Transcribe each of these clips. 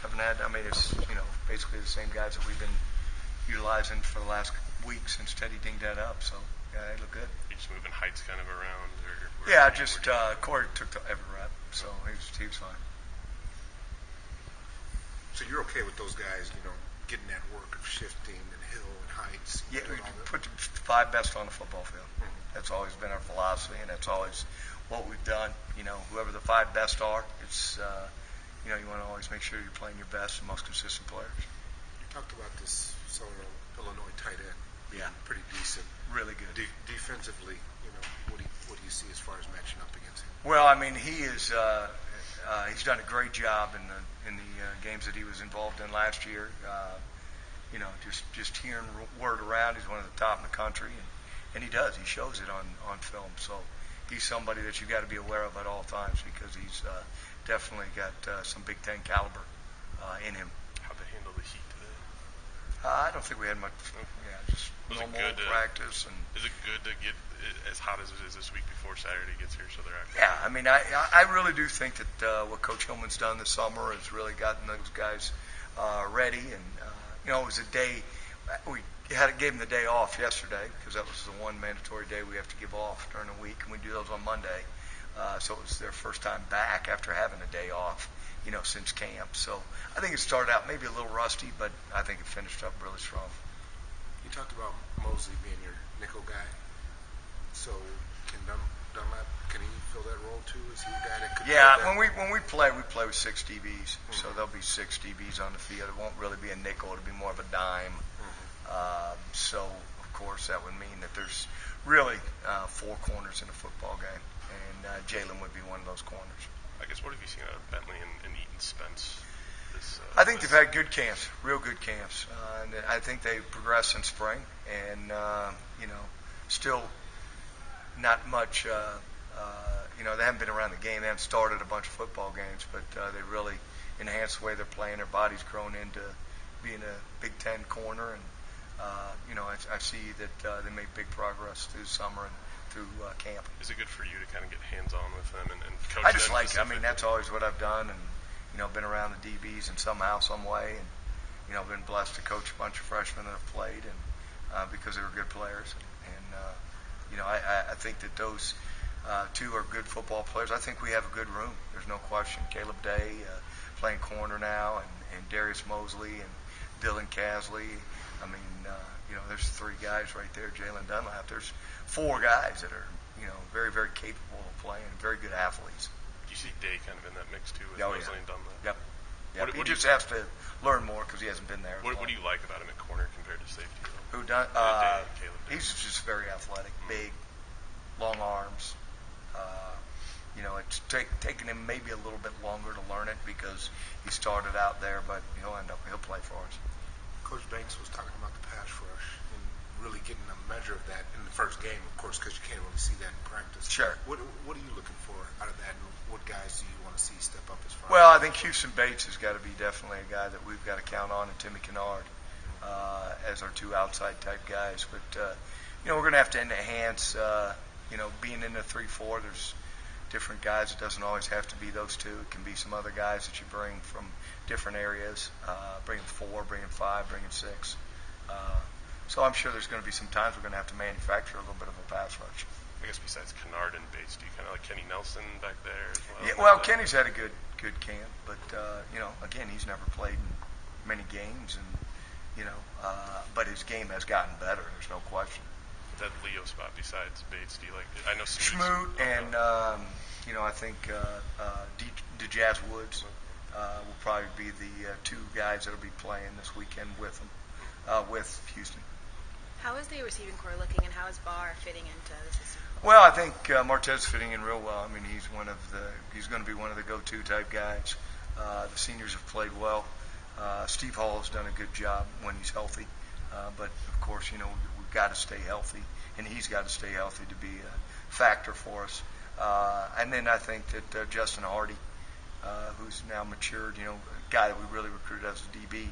Haven't had. I mean, it's basically the same guys that we've been utilizing for the last week since Teddy dinged that up. So yeah, they look good. You're just moving heights kind of around, or yeah, just Corey took every rep, so he was fine. So you're okay with those guys, getting that work of shifting and hill and heights? Yeah, we put the 5 best on the football field. Mm-hmm. That's always been our philosophy, and that's always what we've done. Whoever the 5 best are, it's you want to always make sure you're playing your best and most consistent players. You talked about this Southern Illinois tight end being pretty decent. Really good. Defensively, what do you see as far as matching up against him? Well, I mean, he is. He's done a great job in the games that he was involved in last year. Just hearing word around, he's one of the top in the country, and he does. He shows it on film. So he's somebody that you've got to be aware of at all times because he's definitely got some Big Ten caliber in him. How'd they handle the heat today? I don't think we had much. Yeah, just normal practice. And is it good to get as hot as it is this week before Saturday gets here, so they're active? Yeah, I mean, I really do think that what Coach Hillman's done this summer has really gotten those guys ready. And it was a day we gave them the day off yesterday because that was the one mandatory day we have to give off during the week, and we do those on Monday. So it was their first time back after having a day off, since camp. So I think it started out maybe a little rusty, but I think it finished up really strong. You talked about Mosley being your nickel guy. So can Dunlap, can he fill that role too? Is he a guy that could? Yeah, when we play with 6 DBs. Mm-hmm. So there'll be 6 DBs on the field. It won't really be a nickel. It'll be more of a dime. Mm-hmm. So of course that would mean that there's really 4 corners in a football game, and Jalen would be one of those corners. I guess what have you seen out of Bentley and Eaton Spence? I think they've had good camps, real good camps, and I think they progressed in spring, and still not much. They haven't been around the game. They haven't started a bunch of football games, but they really enhanced the way they're playing. Their body's grown into being a Big Ten corner, and I see that they made big progress through the summer and through camp. Is it good for you to kind of get hands-on with them and coach them? I just like it. I mean, that's always what I've done, and been around the DBs in somehow, some way, and been blessed to coach a bunch of freshmen that have played, and because they were good players, and I think that those 2 are good football players. I think we have a good room. There's no question. Caleb Day playing corner now, and Darius Mosley and Dylan Casley. I mean, there's 3 guys right there. Jalen Dunlap. There's 4 guys that are very, very capable of playing, very good athletes. Do you see Day kind of in that mix too with Mosley and Dunlap? Yep. He just has to learn more because he hasn't been there. What do you like about him at corner compared to safety? Who done? He's just very athletic, big, long arms. It's taken him maybe a little bit longer to learn it because he started out there, but he'll play for us. Coach Banks was talking about the pass rush and really getting a measure of that in the first game, of course, because you can't really see that in practice. Sure. What are you looking for out of that, and what guys do you want to see step up as far? Well, I think Houston Bates has got to be definitely a guy that we've got to count on, and Timmy Kennard as our 2 outside type guys. But we're going to have to enhance. Being in the 3-4, there's different guys. It doesn't always have to be those 2. It can be some other guys that you bring from different areas. Bring 4, bring 5, bring 6. So I'm sure there's going to be some times we're going to have to manufacture a little bit of a pass rush. I guess besides Kennard and Bates, do you kind of like Kenny Nelson back there as well? Yeah, well, Kenny's had a good camp, but again, he's never played in many games, and but his game has gotten better. There's no question. That Leo spot besides Bates, do you like? I know Smoot and I think DeJazz Woods will probably be the 2 guys that'll be playing this weekend with them with Houston. How is the receiving core looking, and how is Barr fitting into the system? Well, I think Martez fitting in real well. I mean, he's going to be one of the go-to type guys. The seniors have played well. Steve Hall has done a good job when he's healthy, but of course, we've got to stay healthy, and he's got to stay healthy to be a factor for us. And then I think that Justin Hardy, who's now matured, a guy that we really recruited as a DB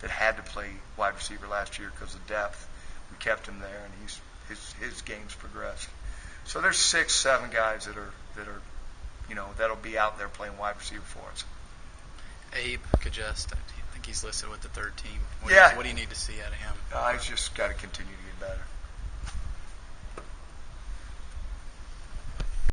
that had to play wide receiver last year because of depth. We kept him there, and his game's progressed. So there's 6, 7 guys that are that'll be out there playing wide receiver for us. Abe Kajest, I think he's listed with the third team. What Yeah. do you need to see out of him? He's just got to continue to get better.